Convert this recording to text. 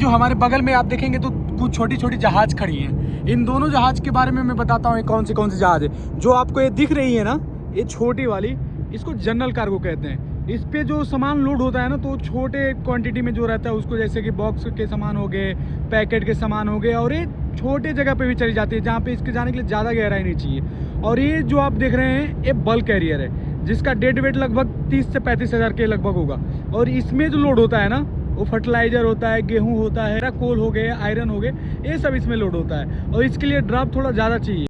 जो हमारे बगल में आप देखेंगे तो कुछ छोटी छोटी जहाज खड़ी हैं। इन दोनों जहाज के बारे में मैं बताता हूँ कौन सी जहाज है। जो आपको ये दिख रही है ना, ये छोटी वाली, इसको जनरल कार्गो कहते हैं। इस पे जो सामान लोड होता है ना, तो छोटे क्वांटिटी में जो रहता है उसको, जैसे कि बॉक्स के सामान हो गए, पैकेट के सामान हो गए, और ये छोटे जगह पे भी चली जाती है जहाँ पे इसके जाने के लिए ज़्यादा गहराई नहीं चाहिए। और ये जो आप देख रहे हैं ये बल्क कैरियर है, जिसका डेड वेट लगभग 30 से 35 हज़ार के लगभग होगा। और इसमें जो लोड होता है ना, वो फर्टिलाइजर होता है, गेहूँ होता है, कोल हो गए, आयरन हो गए, ये सब इसमें लोड होता है। और इसके लिए ड्राफ्ट थोड़ा ज़्यादा चाहिए।